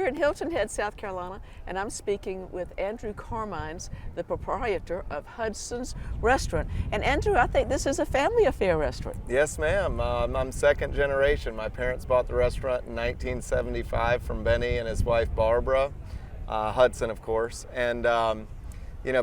here in Hilton Head, South Carolina, and I'm speaking with Andrew Carmines, the proprietor of Hudson's Restaurant. And Andrew, I think this is a family affair restaurant. Yes, ma'am. I'm second generation. My parents bought the restaurant in 1975 from Benny and his wife Barbara, Hudson, of course. And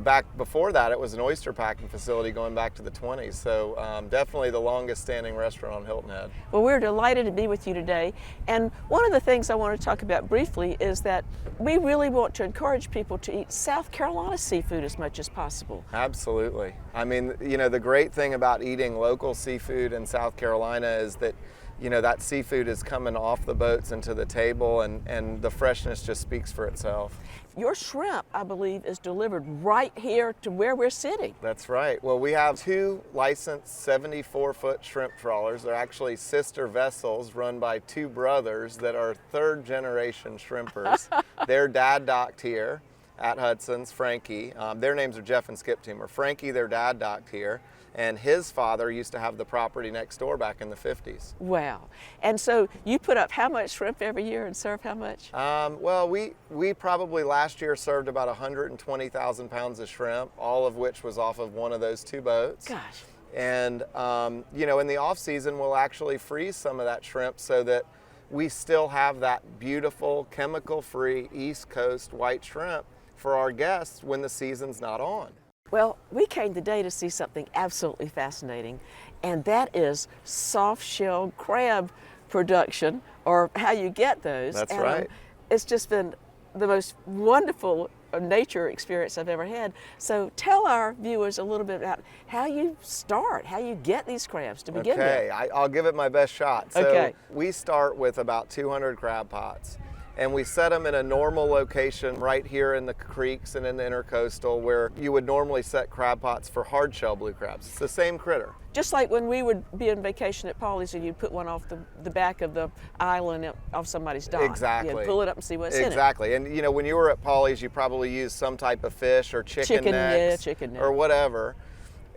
back before that, it was an oyster packing facility going back to the 20s. So definitely the longest standing restaurant on Hilton Head. Well, we're delighted to be with you today. And one of the things I want to talk about briefly is that we really want to encourage people to eat South Carolina seafood as much as possible. Absolutely. I mean, the great thing about eating local seafood in South Carolina is that that seafood is coming off the boats into the table, and the freshness just speaks for itself. Your shrimp, I believe, is delivered right here to where we're sitting. That's right. Well, we have two licensed 74-foot shrimp trawlers. They're actually sister vessels run by two brothers that are third-generation shrimpers. Their dad docked here at Hudson's, Frankie. Their names are Jeff and Skip Toomer. Frankie, their dad, docked here. And his father used to have the property next door back in the 50s. Wow. And so you put up how much shrimp every year and serve how much? Well, we probably last year served about 120,000 pounds of shrimp, all of which was off of one of those two boats. Gosh. And, in the off season, we'll actually freeze some of that shrimp so that we still have that beautiful chemical-free East Coast white shrimp for our guests when the season's not on. Well, we came today to see something absolutely fascinating, and that is soft-shell crab production, or how you get those. That's right. It's just been the most wonderful nature experience I've ever had. So tell our viewers a little bit about how you start, how you get these crabs to begin with. Okay, I'll give it my best shot. So okay. We start with about 200 crab pots. And we set them in a normal location right here in the creeks and in the intercoastal where you would normally set crab pots for hard-shell blue crabs. It's the same critter. Just like when we would be on vacation at Pawleys and you'd put one off the back of the island off somebody's dock. Exactly. You'd pull it up and see what's in it. Exactly. And when you were at Pawleys, you probably used some type of fish or chicken necks or whatever.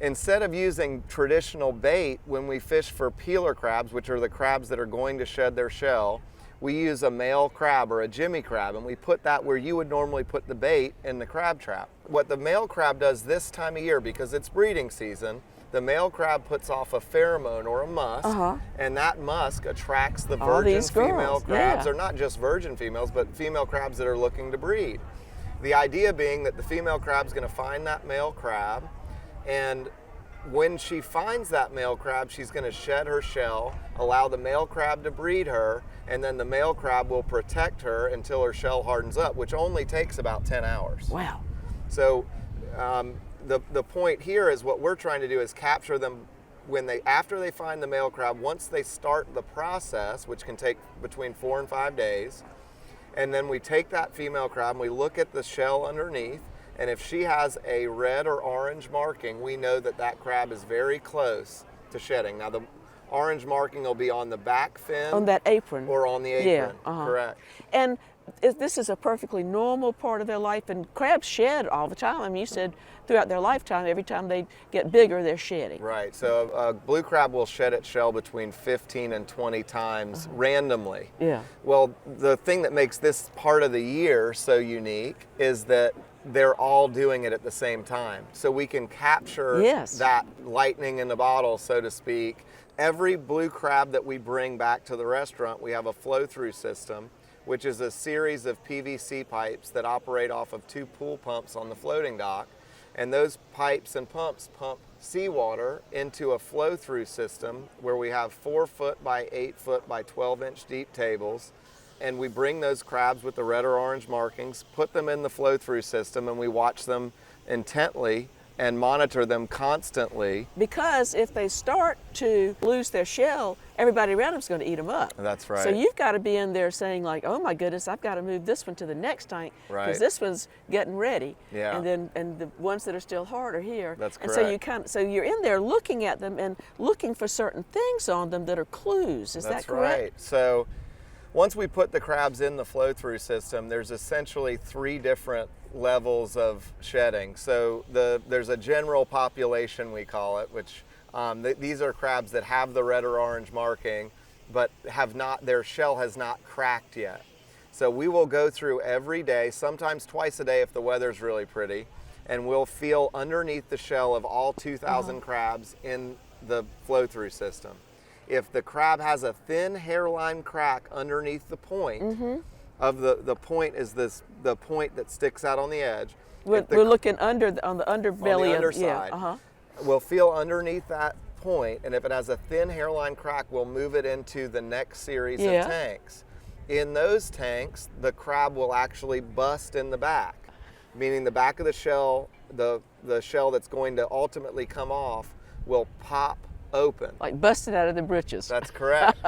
Instead of using traditional bait, when we fish for peeler crabs, which are the crabs that are going to shed their shell, we use a male crab or a jimmy crab, and we put that where you would normally put the bait in the crab trap. What the male crab does this time of year, because it's breeding season, the male crab puts off a pheromone or a musk, and that musk attracts the virgin female crabs, or not just virgin females, but female crabs that are looking to breed. The idea being that the female crab's going to find that male crab, and when she finds that male crab, she's going to shed her shell, allow the male crab to breed her, and then the male crab will protect her until her shell hardens up, which only takes about 10 hours. Wow. So the point here is what we're trying to do is capture them after they find the male crab, once they start the process, which can take between 4 and 5 days, and then we take that female crab and we look at the shell underneath, and if she has a red or orange marking, we know that that crab is very close to shedding. Now, the orange marking will be on the back fin. On that apron. Or on the apron, correct. And this is a perfectly normal part of their life, and crabs shed all the time. I mean, you said throughout their lifetime, every time they get bigger, they're shedding. Right, so a blue crab will shed its shell between 15 and 20 times randomly. Yeah. Well, the thing that makes this part of the year so unique is that they're all doing it at the same time. So we can capture that lightning in the bottle, so to speak. Every blue crab that we bring back to the restaurant, we have a flow-through system, which is a series of PVC pipes that operate off of 2 pool pumps on the floating dock. And those pipes and pumps pump seawater into a flow-through system where we have 4-foot by 8-foot by 12-inch deep tables. And we bring those crabs with the red or orange markings, put them in the flow-through system, and we watch them intently and monitor them constantly. Because if they start to lose their shell, everybody around them is going to eat them up. That's right. So you've got to be in there saying like, oh my goodness, I've got to move this one to the next tank because this one's getting ready. Yeah. And the ones that are still hard are here. That's correct. correct. And so you're in there looking at them and looking for certain things on them that are clues. Is that correct? That's right. So once we put the crabs in the flow-through system, there's essentially 3 different levels of shedding. So there's a general population, we call it, which these are crabs that have the red or orange marking, but their shell has not cracked yet. So we will go through every day, sometimes twice a day if the weather's really pretty, and we'll feel underneath the shell of all 2,000 crabs in the flow-through system. If the crab has a thin hairline crack underneath the point, of the point is the point that sticks out on the edge. We're looking on the underbelly. On the underside. We'll feel underneath that point, and if it has a thin hairline crack, we'll move it into the next series of tanks. In those tanks, the crab will actually bust in the back, meaning the back of the shell, the shell that's going to ultimately come off, will pop open. Like busted out of the britches. That's correct.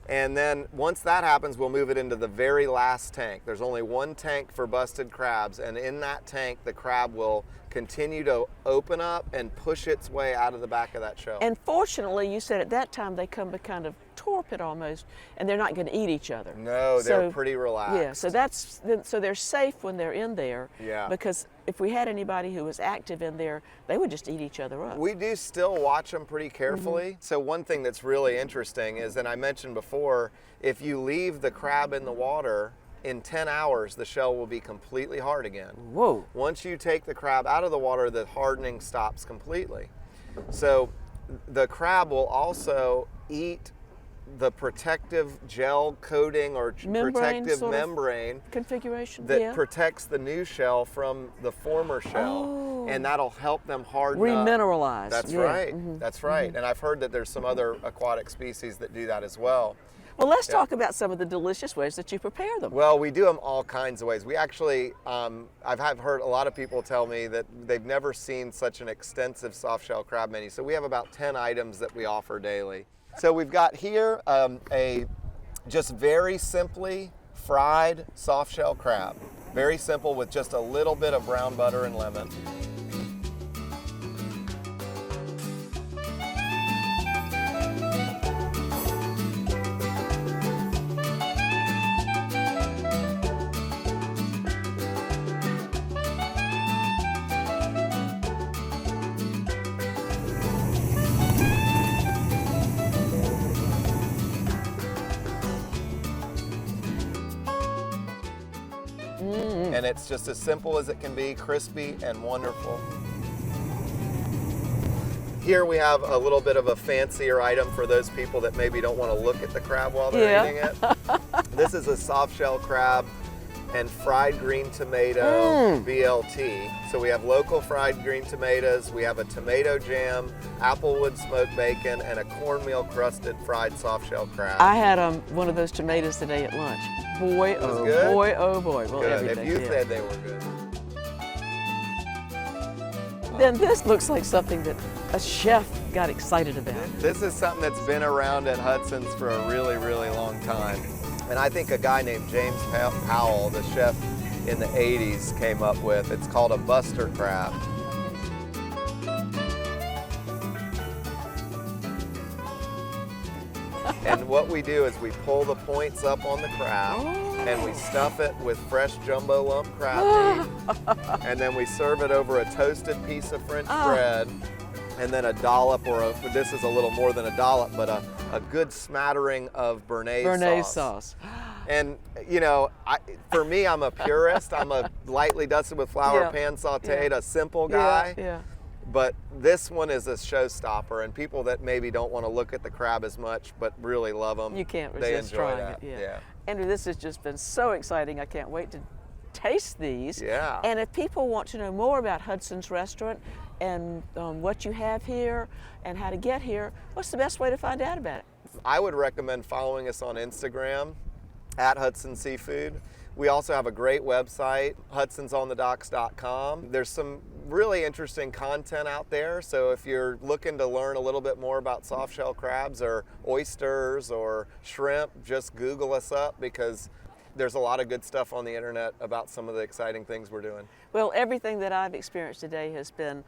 And then once that happens, we'll move it into the very last tank. There's only one tank for busted crabs, and in that tank, the crab will continue to open up and push its way out of the back of that shell. And fortunately, you said at that time they come to kind of torpid almost, and they're not going to eat each other. No, they're pretty relaxed. Yeah, so they're safe when they're in there. Yeah. Because if we had anybody who was active in there, they would just eat each other up. We do still watch them pretty carefully. So one thing that's really interesting is, and I mentioned before, if you leave the crab in the water, in 10 hours, the shell will be completely hard again. Whoa. Once you take the crab out of the water, the hardening stops completely. So the crab will also eat the protective gel coating or protective membrane configuration that protects the new shell from the former shell, and that'll help them harden remineralize. Up. That's right. That's right. And I've heard that there's some other aquatic species that do that as well. Well, let's talk about some of the delicious ways that you prepare them. Well, we do them all kinds of ways. We actually, I've heard a lot of people tell me that they've never seen such an extensive soft shell crab menu. So we have about 10 items that we offer daily. So we've got here a just very simply fried soft shell crab. Very simple with just a little bit of brown butter and lemon. And it's just as simple as it can be, crispy and wonderful. Here we have a little bit of a fancier item for those people that maybe don't want to look at the crab while they're eating it. This is a soft shell crab and fried green tomato BLT. So we have local fried green tomatoes, we have a tomato jam, applewood smoked bacon, and a cornmeal crusted fried soft shell crab. I had one of those tomatoes today at lunch. Boy, oh good? Boy, oh boy. Well, good. Everything, if you said they were good. Then this looks like something that a chef got excited about. This is something that's been around at Hudson's for a really, really long time. And I think a guy named James Powell, the chef in the 80s, came up with. It's called a Buster crab. And what we do is we pull the points up on the crab and we stuff it with fresh jumbo lump crab meat. And then we serve it over a toasted piece of French bread, and then a dollop, this is a little more than a dollop, but a good smattering of Béarnaise sauce. And you know, for me, I'm a purist. I'm a lightly dusted with flour, pan sauteed, a simple guy. But this one is a showstopper, and people that maybe don't want to look at the crab as much but really love them, you can't resist trying it. Yeah. Andrew, this has just been so exciting. I can't wait to taste these. Yeah. And if people want to know more about Hudson's Restaurant and what you have here and how to get here, what's the best way to find out about it? I would recommend following us on Instagram at Hudson Seafood. We also have a great website, hudsonsonthedocks.com. There's some really interesting content out there, so if you're looking to learn a little bit more about soft shell crabs or oysters or shrimp, just Google us up, because there's a lot of good stuff on the internet about some of the exciting things we're doing. Well, everything that I've experienced today has been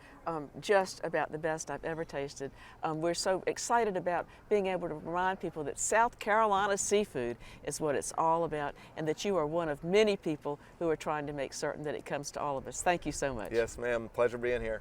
just about the best I've ever tasted. We're so excited about being able to remind people that South Carolina seafood is what it's all about, and that you are one of many people who are trying to make certain that it comes to all of us. Thank you so much. Yes, ma'am. Pleasure being here.